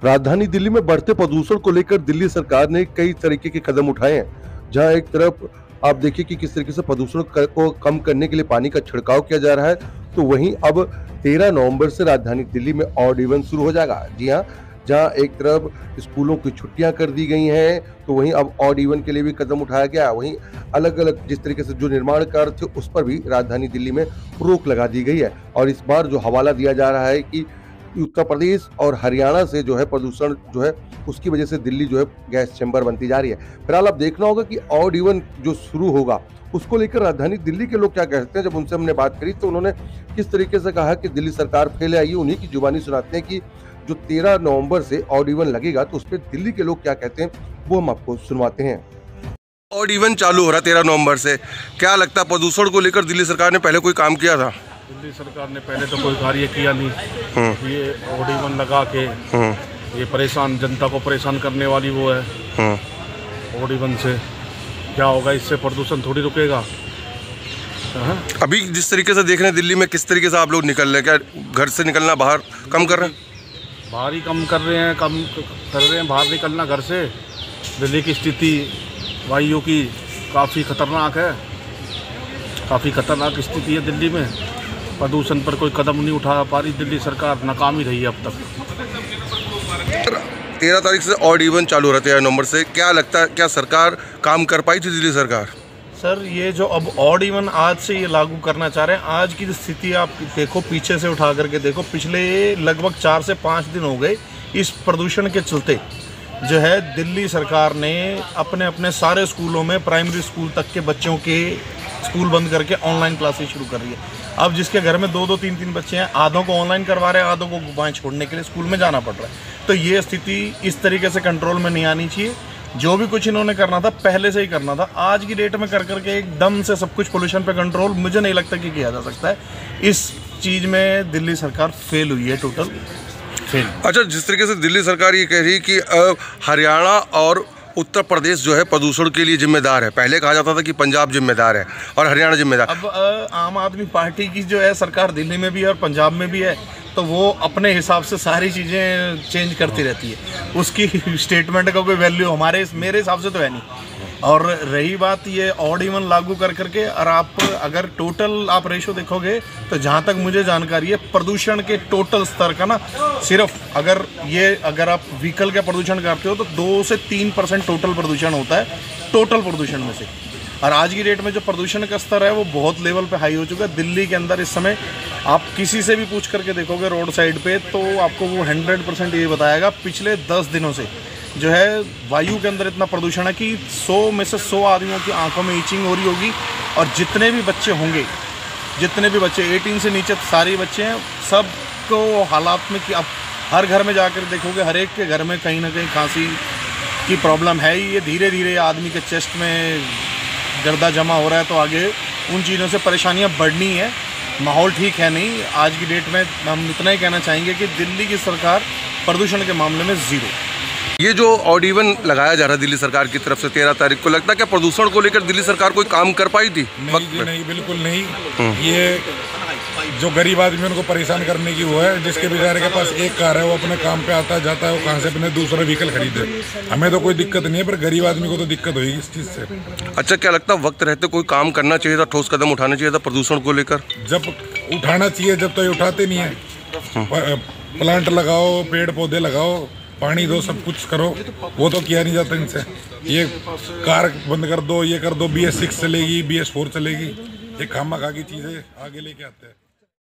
राजधानी दिल्ली में बढ़ते प्रदूषण को लेकर दिल्ली सरकार ने कई तरीके के कदम उठाए हैं। जहां एक तरफ आप देखिए कि किस तरीके से प्रदूषण को कम करने के लिए पानी का छिड़काव किया जा रहा है, तो वहीं अब 13 नवंबर से राजधानी दिल्ली में ऑड इवन शुरू हो जाएगा। जी हां, जहां एक तरफ स्कूलों की छुट्टियां कर दी गई हैं, तो वहीं अब ऑड इवन के लिए भी कदम उठाया गया। वहीं अलग अलग जिस तरीके से जो निर्माण कार्य थे उस पर भी राजधानी दिल्ली में रोक लगा दी गई है। और इस बार जो हवाला दिया जा रहा है कि उत्तर प्रदेश और हरियाणा से जो है प्रदूषण जो है उसकी वजह से दिल्ली जो है गैस चैम्बर बनती जा रही है। फिलहाल अब देखना होगा कि ऑड इवन जो शुरू होगा उसको लेकर राजधानी दिल्ली के लोग क्या कहते हैं। जब उनसे हमने बात करी तो उन्होंने किस तरीके से कहा कि दिल्ली सरकार फेल आई, उन्हीं की जुबानी सुनाते हैं कि जो 13 नवंबर से ऑड इवन लगेगा तो उस पर दिल्ली के लोग क्या कहते हैं वो हम आपको सुनवाते हैं। ऑड इवन चालू हो रहा है 13 नवंबर से, क्या लगता है प्रदूषण को लेकर दिल्ली सरकार ने पहले कोई काम किया था? दिल्ली सरकार ने पहले तो कोई कार्य किया नहीं। ये ऑड इवन लगा के ये परेशान जनता को परेशान करने वाली वो है। ऑड इवन से क्या होगा? इससे प्रदूषण थोड़ी रुकेगा। अभी जिस तरीके से देख रहे हैं दिल्ली में, किस तरीके से आप लोग निकल रहे हैं, क्या घर से निकलना बाहर कम कर रहे हैं? बाहर ही कम कर रहे हैं, बाहर निकलना घर से। दिल्ली की स्थिति वायु की काफ़ी खतरनाक है, काफ़ी खतरनाक स्थिति है दिल्ली में। प्रदूषण पर कोई कदम नहीं उठा पा रही दिल्ली सरकार, नाकाम ही रही है अब तक। 13 तारीख से ऑड इवन चालू रहते हैं नवंबर से, क्या लगता है क्या सरकार काम कर पाई थी दिल्ली सरकार? सर, ये जो अब ऑड इवन आज से ये लागू करना चाह रहे हैं, आज की स्थिति आप देखो, पीछे से उठा करके देखो, पिछले लगभग 4 से 5 दिन हो गए इस प्रदूषण के चलते जो है दिल्ली सरकार ने अपने अपने सारे स्कूलों में प्राइमरी स्कूल तक के बच्चों के स्कूल बंद करके ऑनलाइन क्लासेस शुरू कर रही है। अब जिसके घर में 2-2, 3-3 बच्चे हैं, आधों को ऑनलाइन करवा रहे हैं, आधों को गुबाएं छोड़ने के लिए स्कूल में जाना पड़ रहा है। तो ये स्थिति इस तरीके से कंट्रोल में नहीं आनी चाहिए। जो भी कुछ इन्होंने करना था पहले से ही करना था। आज की डेट में कर करके एकदम से सब कुछ पोल्यूशन पे कंट्रोल मुझे नहीं लगता कि किया जा सकता है। इस चीज़ में दिल्ली सरकार फेल हुई है, टोटल फेल। अच्छा, जिस तरीके से दिल्ली सरकार ये कह रही है कि हरियाणा और उत्तर प्रदेश जो है प्रदूषण के लिए जिम्मेदार है, पहले कहा जाता था कि पंजाब जिम्मेदार है और हरियाणा जिम्मेदार। अब आम आदमी पार्टी की जो है सरकार दिल्ली में भी है और पंजाब में भी है, तो वो अपने हिसाब से सारी चीज़ें चेंज करती रहती है। उसकी स्टेटमेंट का कोई वैल्यू मेरे हिसाब से तो है नहीं। और रही बात ये ऑड इवन लागू कर करके, और आप अगर टोटल आप रेशो देखोगे तो जहाँ तक मुझे जानकारी है प्रदूषण के टोटल स्तर का ना, सिर्फ अगर आप व्हीकल का प्रदूषण करते हो तो 2 से 3% टोटल प्रदूषण होता है, टोटल प्रदूषण में से। और आज की डेट में जो प्रदूषण का स्तर है वो बहुत लेवल पे हाई हो चुका है दिल्ली के अंदर। इस समय आप किसी से भी पूछ करके देखोगे रोड साइड पे, तो आपको वो 100% ये बताएगा पिछले 10 दिनों से जो है वायु के अंदर इतना प्रदूषण है कि 100 में से 100 आदमियों की आंखों में ईचिंग हो रही होगी। और जितने भी बच्चे होंगे, जितने भी बच्चे 18 से नीचे सारे बच्चे हैं, सबको हालात में कि आप हर घर में जाकर देखोगे, हर एक के घर में कहीं ना कहीं खांसी की प्रॉब्लम है ही। ये धीरे धीरे आदमी के चेस्ट में गर्दा जमा हो रहा है, तो आगे उन चीज़ों से परेशानियां बढ़नी है। माहौल ठीक है नहीं आज की डेट में। हम इतना ही कहना चाहेंगे कि दिल्ली की सरकार प्रदूषण के मामले में ज़ीरो। ये जो ऑड इवन लगाया जा रहा है दिल्ली सरकार की तरफ से 13 तारीख को, लगता है क्या प्रदूषण को लेकर दिल्ली सरकार कोई काम कर पाई थी? नहीं, बिल्कुल नहीं। ये जो गरीब आदमी उनको परेशान करने की वो है। जिसके बेचारे के पास एक कार है, वो अपने काम पे आता जाता है, वो कहाँ से अपने दूसरा व्हीकल खरीदे। हमें तो कोई दिक्कत नहीं है, पर गरीब आदमी को तो दिक्कत होगी इस चीज़ से। अच्छा, क्या लगता है वक्त रहते कोई काम करना चाहिए था, ठोस कदम उठाना चाहिए था प्रदूषण को लेकर? जब उठाना चाहिए, जब तो ये उठाते नहीं है। प्लांट लगाओ, पेड़ पौधे लगाओ, पानी दो, सब कुछ करो, वो तो किया नहीं जाता इनसे। ये कार बंद कर दो, ये कर दो, BS6 चलेगी, BS4 चलेगी, ये खामा खा की चीज़ें आगे लेके आते हैं।